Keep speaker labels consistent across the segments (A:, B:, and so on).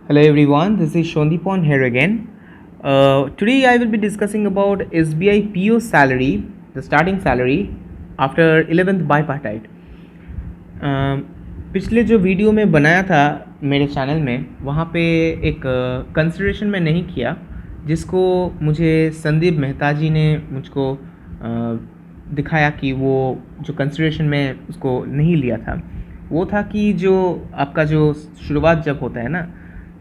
A: Hello everyone, this is Shondipon here again. Today I will be discussing about SBI PO salary, the starting salary after 11th bipartite. पिछले जो video में बनाया था मेरे channel में, वहाँ पे एक कंसिडरेशन में नहीं किया जिसको मुझे संदीप मेहता जी ने मुझको दिखाया कि वो जो कंसिडरेशन में उसको नहीं लिया था, वो था कि जो आपका जो शुरुआत जब होता है ना,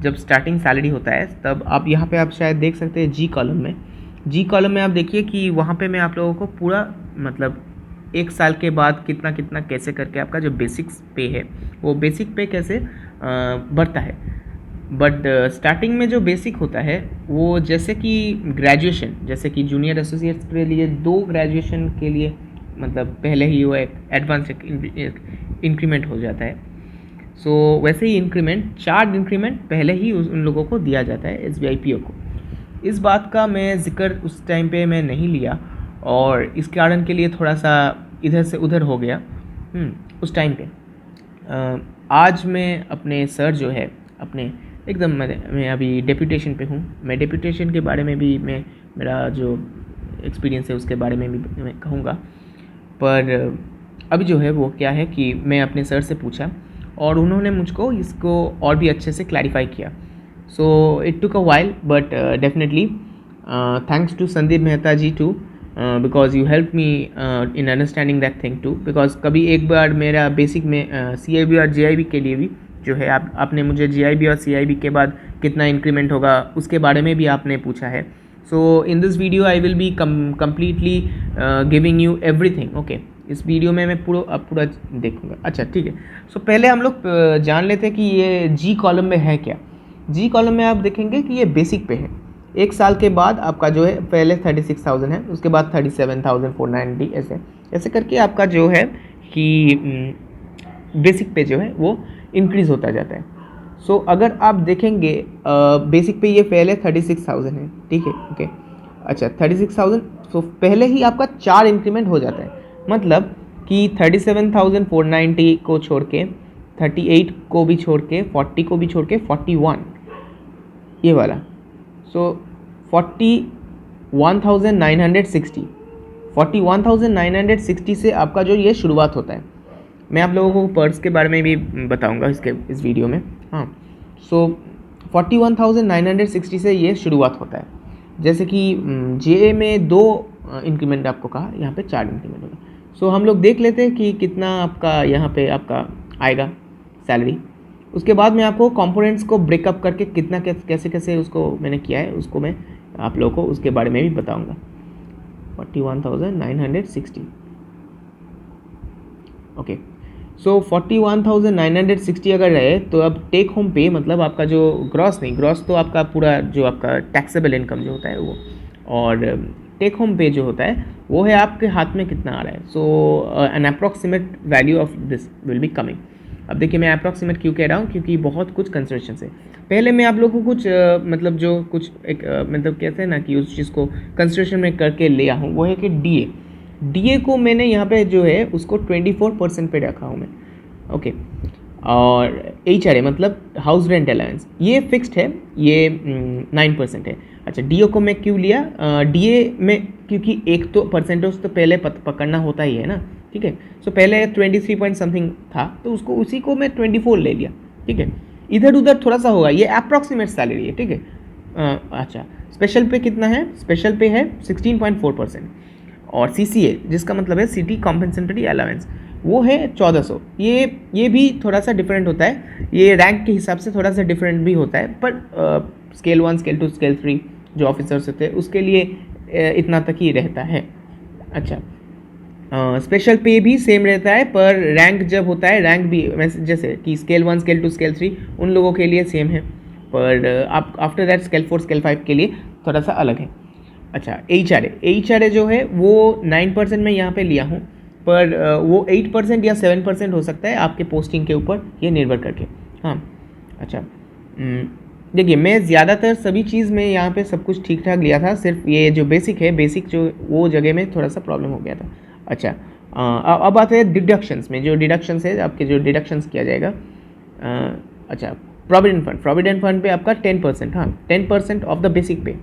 A: जब स्टार्टिंग सैलरी होता है, तब आप यहाँ पे आप शायद देख सकते हैं जी कॉलम में आप देखिए कि वहाँ पे मैं आप लोगों को पूरा मतलब एक साल के बाद कितना कितना कैसे करके आपका जो बेसिक पे है वो बेसिक पे कैसे बढ़ता है। बट स्टार्टिंग में जो बेसिक होता है वो जैसे कि ग्रेजुएशन, जैसे कि जूनियर एसोसिएट्स के लिए 2 ग्रेजुएशन के लिए मतलब पहले ही वो एक एडवांस इंक्रीमेंट हो जाता है। सो वैसे ही इंक्रीमेंट 4 इंक्रीमेंट पहले ही उन लोगों को दिया जाता है SBI PO को। इस बात का मैं जिक्र उस टाइम पे मैं नहीं लिया और इस कारण के लिए थोड़ा सा इधर से उधर हो गया उस टाइम पे। आज मैं अपने सर जो है अपने एकदम मैं अभी डेप्यूटेशन पे हूँ। मैं डेप्यूटेशन के बारे में भी मैं मेरा जो एक्सपीरियंस है उसके बारे में भी मैं कहूँगा। पर अभी जो है वो क्या है कि मैं अपने सर से पूछा और उन्होंने मुझको इसको और भी अच्छे से क्लैरिफाई किया। So it took a while but definitely thanks to Sandeep Mehta ji too because you help me in understanding that thing too. Because कभी एक बार मेरा बेसिक में CIB और JIB के लिए भी जो है आपने मुझे JIB और CIB के बाद कितना इंक्रीमेंट होगा उसके बारे में भी आपने पूछा है। So in this video I will be completely giving you everything. Okay, इस वीडियो में मैं पूरा देखूंगा। अच्छा ठीक है। सो पहले हम लोग जान लेते हैं कि ये जी कॉलम में है क्या। जी कॉलम में आप देखेंगे कि ये बेसिक पे है। एक साल के बाद आपका जो है पहले 36,000 है, उसके बाद 37,490 ऐसे ऐसे करके आपका जो है कि बेसिक पे जो है वो इंक्रीज़ होता जाता है। सो अगर आप देखेंगे बेसिक पे ये पहले 36,000 है, ठीक है। ओके, अच्छा 36,000। सो पहले ही आपका 4 इंक्रीमेंट हो जाता है, मतलब कि 37,490 को छोड़ के 38 को भी छोड़ के 40 को भी छोड़ के 41 ये वाला। सो 41,960 से आपका जो ये शुरुआत होता है। मैं आप लोगों को पर्स के बारे में भी बताऊंगा इस वीडियो में। हाँ, सो 41,960 से ये शुरुआत होता है। जैसे कि JA में 2 इंक्रीमेंट आपको कहा, यहाँ पे 4 इंक्रीमेंट होगा। सो हम लोग देख लेते हैं कि कितना आपका यहाँ पे आपका आएगा सैलरी। उसके बाद मैं आपको कंपोनेंट्स को ब्रेकअप करके कितना कैसे कैसे उसको मैंने किया है उसको मैं आप लोगों को उसके बारे में भी बताऊंगा। 41,960। ओके, सो 41,960 अगर रहे तो अब टेक होम पे मतलब आपका जो ग्रॉस तो आपका पूरा जो आपका टैक्सेबल इनकम जो होता है वो, और टेक होम पे जो होता है वो है आपके हाथ में कितना आ रहा है। So an approximate value of this will be coming. अब देखिए मैं अप्रॉक्सीमेट क्यों कह रहा हूँ, क्योंकि बहुत कुछ कंसिडरेशन है। पहले मैं आप लोगों को कुछ मतलब जो कुछ एक मतलब कहते हैं ना कि उस चीज़ को कंसिडरेशन में करके ले आऊँ, वो है कि DA को मैंने यहाँ पे जो है उसको 24% पे रखा हूँ मैं। ओके, और HRA मतलब हाउस रेंट अलाउंस ये फिक्स्ड है, ये 9% है। अच्छा, DO को मैं क्यों लिया? DA में क्योंकि एक तो परसेंटेज तो पहले पकड़ना होता ही है ना, ठीक है। सो पहले 23 पॉइंट समथिंग था तो उसको उसी को मैं 24 ले लिया, ठीक है। इधर उधर थोड़ा सा होगा, ये अप्रॉक्सीमेट सैलरी है, ठीक है। अच्छा, स्पेशल पे कितना है? स्पेशल पे है 16.4% और CCA जिसका मतलब है सिटी कॉम्पेंसेटरी अलाउंस वो है 1400। ये भी थोड़ा सा डिफरेंट होता है, ये रैंक के हिसाब से थोड़ा सा डिफरेंट भी होता है, पर स्केल 1 स्केल 2 स्केल 3 जो ऑफिसर्स होते हैं उसके लिए इतना तक ही रहता है। अच्छा, स्पेशल पे भी सेम रहता है, पर रैंक जब होता है रैंक भी जैसे कि स्केल 1 स्केल 2 स्केल 3 उन लोगों के लिए सेम है, पर आप आफ्टर दैट स्केल 4 स्केल 5 के लिए थोड़ा सा अलग है। अच्छा, HRA जो है वो 9% में यहाँ पे लिया हूँ, पर वो 8% या 7% हो सकता है आपके पोस्टिंग के ऊपर ये निर्भर करके। हाँ, अच्छा देखिए मैं ज़्यादातर सभी चीज़ में यहाँ पे सब कुछ ठीक ठाक लिया था, सिर्फ ये जो बेसिक है, बेसिक जो वो जगह में थोड़ा सा प्रॉब्लम हो गया था। अच्छा, अब आते हैं डिडक्शंस में। जो डिडक्शंस है आपके, जो डिडक्शंस किया जाएगा। अच्छा, प्रोविडेंट फंड पे आपका 10%, हाँ 10% ऑफ द बेसिक पे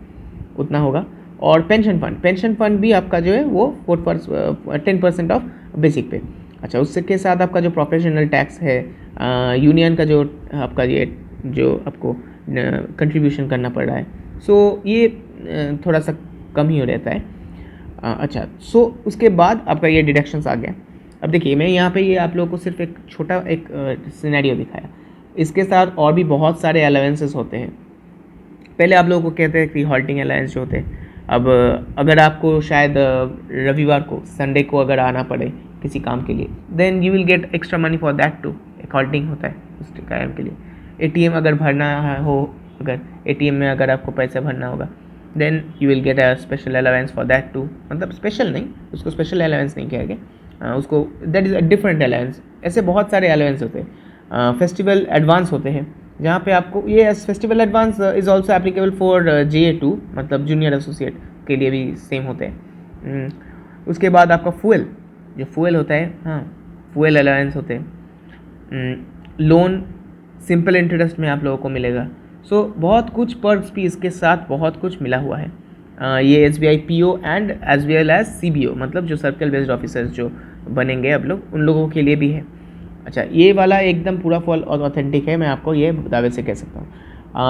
A: उतना होगा। और पेंशन फंड भी आपका जो है वो 10% ऑफ बेसिक पे। अच्छा, उसके साथ आपका जो प्रोफेशनल टैक्स है, यूनियन का जो आपका ये जो आपको कंट्रीब्यूशन करना पड़ रहा है, सो ये थोड़ा सा कम ही हो रहता है। अच्छा, सो उसके बाद आपका ये डिडक्शंस आ गया। अब देखिए, मैं यहाँ पे ये आप लोगों को सिर्फ एक छोटा एक सिनेरियो दिखाया, इसके साथ और भी बहुत सारे अलाउंसेस होते हैं। पहले आप लोगों को कहते हैं कि हॉल्टिंग अलाउंस जो होते हैं, अब अगर आपको शायद रविवार को, संडे को अगर आना पड़े किसी काम के लिए, then you will get extra money for that too. एक हॉल्टिंग होता है उस काम के लिए। एटीएम अगर भरना हो, अगर एटीएम में अगर आपको पैसा भरना होगा, then you will get a special allowance for that too. मतलब स्पेशल नहीं, उसको स्पेशल अलाउंस नहीं कहेंगे, उसको that is a different allowance. ऐसे बहुत सारे अलाउंस होते हैं। फेस्टिवल एडवांस होते हैं, जहाँ पे आपको ये festival advance is also applicable for JA2, मतलब जूनियर एसोसिएट के लिए भी सेम होते हैं। उसके बाद आपका फ्यूल होता है, हाँ फ्यूल अलाउंस होते हैं। लोन सिंपल इंटरेस्ट में आप लोगों को मिलेगा। सो बहुत कुछ पर्क्स भी इसके साथ बहुत कुछ मिला हुआ है। ये SBI PO and as well as CBO, मतलब जो सर्कल बेस्ड ऑफिसर्स जो बनेंगे अब लोग, उन लोगों के लिए भी है। अच्छा, ये वाला एकदम पूरा फुल और ऑथेंटिक है, मैं आपको ये दावे से कह सकता हूँ।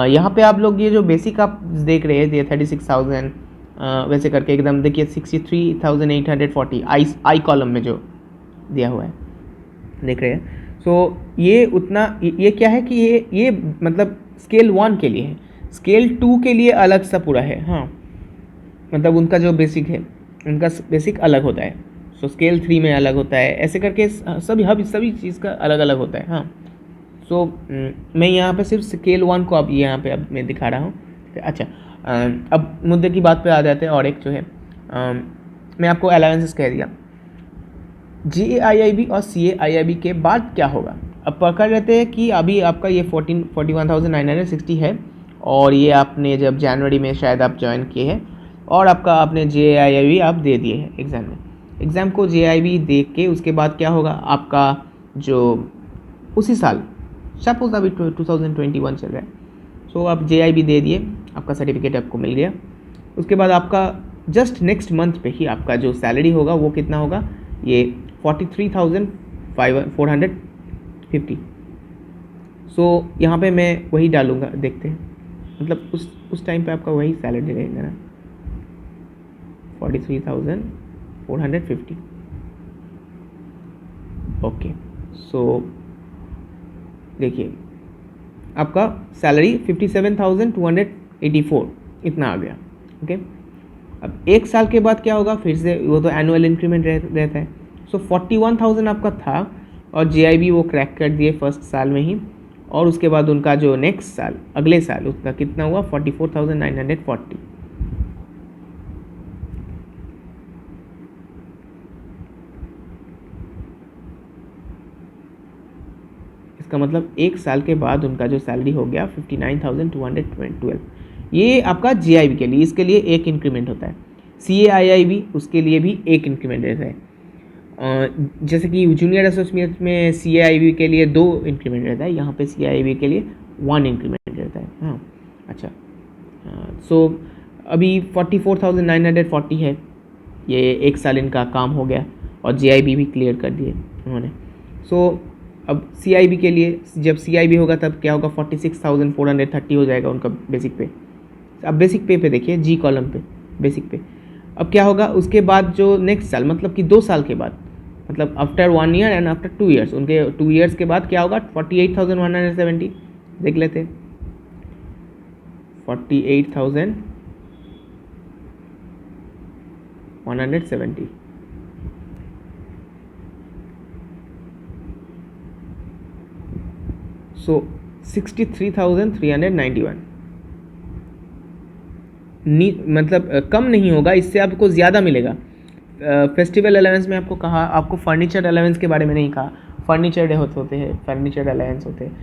A: यहाँ पे आप लोग ये जो बेसिक आप देख रहे हैं, ये 36,000 वैसे करके एकदम देखिए 63,840 आई कॉलम में जो दिया हुआ है, देख रहे हैं। सो ये उतना, ये क्या है कि ये मतलब स्केल 1 के लिए है, स्केल 2 के लिए अलग सा पूरा है। हाँ, मतलब उनका जो बेसिक है, उनका बेसिक अलग होता है। सो स्केल 3 में अलग होता है, ऐसे करके सभी चीज़ का अलग अलग होता है। हाँ, सो मैं यहाँ पे सिर्फ स्केल 1 को अब यहाँ पे अब मैं दिखा रहा हूँ। अच्छा, अब मुद्दे की बात पे आ जाते हैं। और एक जो है, मैं आपको अलाउंसेस कह दिया, GAIIB और CAIIB के बाद क्या होगा। अब पकड़ लेते हैं कि अभी आपका ये 41,960 है, और ये आपने जब जनवरी में शायद आप ज्वाइन किए हैं, और आपने JAIIB आप दे दिए हैं एग्ज़ाम को। JAIIB दे के उसके बाद क्या होगा, आपका जो उसी साल, सपोज अभी 2021 चल रहा है, सो आप JAIIB दे दिए, आपका सर्टिफिकेट आपको मिल गया। उसके बाद आपका जस्ट नेक्स्ट मंथ पे ही आपका जो सैलरी होगा वो कितना होगा, ये 43,450। सो यहाँ पे मैं वही डालूँगा, देखते हैं, मतलब उस टाइम पे आपका वही सैलरी रहेगा ना, 43,450। ओके, सो देखिए आपका सैलरी 57,284 इतना आ गया। ओके, अब एक साल के बाद क्या होगा, फिर से वो तो एनुअल इंक्रीमेंट रहता है। सो 41,000 आपका था, और JIB वो क्रैक कर दिए फर्स्ट साल में ही, और उसके बाद उनका जो नेक्स्ट साल, अगले साल, उसका कितना हुआ, 44,940। इसका मतलब एक साल के बाद उनका जो सैलरी हो गया 59,212। ये आपका JIB के लिए, इसके लिए एक इंक्रीमेंट होता है। CAIIB उसके लिए भी एक इंक्रीमेंट रहता है। जैसे कि जूनियर एसोसिएट में CAIIB के लिए 2 इंक्रीमेंट रहता है, यहाँ पे CAIIB के लिए 1 इंक्रीमेंट रहता है। हाँ, अच्छा, सो अभी 44,940 है, ये एक साल इनका काम हो गया, और JIB भी क्लियर कर दिए उन्होंने। सो अब CIB के लिए, जब CIB होगा तब क्या होगा, 46,430 हो जाएगा उनका बेसिक पे। अब बेसिक पे देखिए, G कॉलम पे बेसिक पे। अब क्या होगा उसके बाद जो नेक्स्ट साल, मतलब कि 2 साल के बाद, मतलब after 1 year and after 2 years, उनके 2 ईयर्स के बाद क्या होगा, 48,170। देख लेते हैं, 48,170। सो 63,391, मतलब कम नहीं होगा, इससे आपको ज़्यादा मिलेगा। फेस्टिवल अलाउंस में आपको कहा, आपको फर्नीचर अलाउंस के बारे में नहीं कहा। फर्नीचर होते हैं, फर्नीचर अलाउंस होते हैं।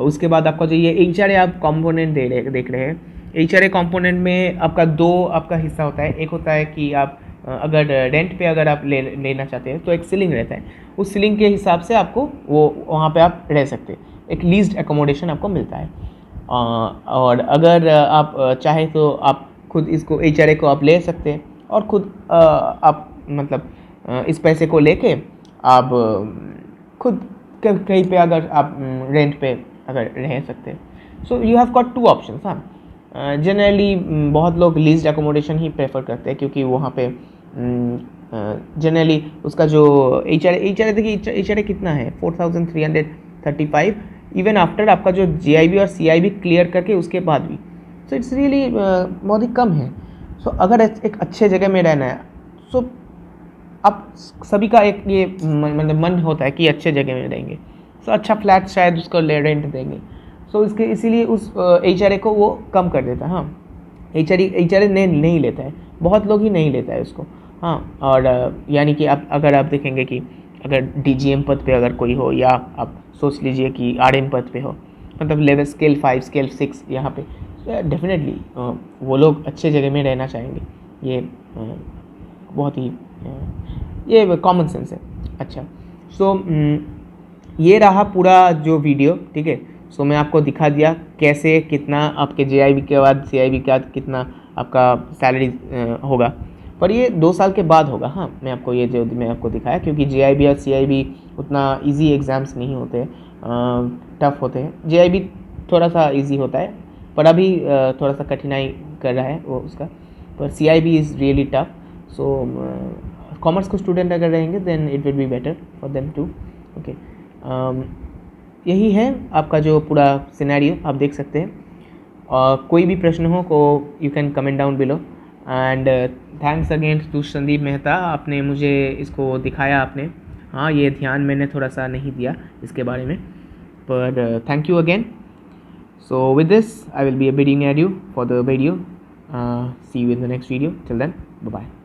A: उसके बाद आपका जो ये HRA आप कंपोनेंट देख रहे हैं, HRA कंपोनेंट में आपका 2 आपका हिस्सा होता है। एक होता है कि आप अगर रेंट पे अगर आप लेना चाहते हैं तो एक सीलिंग रहता है, उस सीलिंग के हिसाब से आपको वो वहाँ पे आप रह सकते हैं। एक लीज्ड एकोमोडेशन आपको मिलता है। और अगर आप चाहे तो आप खुद इसको HRA को आप ले सकते हैं और खुद आप मतलब इस पैसे को लेके आप खुद कहीं पे अगर आप रेंट पे अगर रह सकते हैं। So you have got 2 options. हाँ, जनरली बहुत लोग लीज्ड एकोमोडेशन ही प्रेफर करते हैं क्योंकि वहाँ पे जनरली उसका जो HRA देखिए, HRA कितना है 4335 इवन आफ्टर आपका जो GIB और CIB क्लियर करके उसके बाद भी। सो इट्स रियली बहुत ही कम है। सो अगर एक अच्छे जगह में रहना है, सो आप सभी का एक ये मतलब मन होता है कि अच्छे जगह में रहेंगे, सो अच्छा फ्लैट शायद उसको रेंट देंगे। सो इसके इसीलिए उस HRA को वो कम कर देता है। हाँ, HRA नहीं लेता है, बहुत लोग ही नहीं लेता है उसको। हाँ, और यानी कि आप अगर आप देखेंगे कि अगर DGM पद पे अगर कोई हो, या आप सोच लीजिए कि RN पद पे हो, मतलब लेवल स्केल 5 स्केल 6 यहाँ पे, डेफिनेटली वो लोग अच्छे जगह में रहना चाहेंगे। ये बहुत ही ये कॉमन सेंस है। अच्छा, सो ये रहा पूरा जो वीडियो, ठीक है। सो मैं आपको दिखा दिया कैसे कितना आपके JIB के बाद CIB के बाद कितना आपका सैलरी होगा, पर ये 2 साल के बाद होगा। हाँ, मैं आपको ये जो मैं आपको दिखाया, क्योंकि JIB और CIB उतना इजी एग्ज़ाम्स नहीं होते, टफ़ होते हैं। JIB थोड़ा सा इजी होता है, पर अभी थोड़ा सा कठिनाई कर रहा है वो उसका, पर CIB is really tough. So commerce को स्टूडेंट अगर रहेंगे then it will be better for them too. Okay, यही है आपका जो पूरा सिनेरियो, आप देख सकते हैं। कोई भी प्रश्न हो को you can comment down below. And thanks again to Sandeep Mehta, आपने मुझे इसको दिखाया आपने। हाँ, ये ध्यान मैंने थोड़ा सा नहीं दिया इसके बारे में, पर thank you again. So with this I will B bidding adieu for the video. See you in the next video. Till then, bye bye.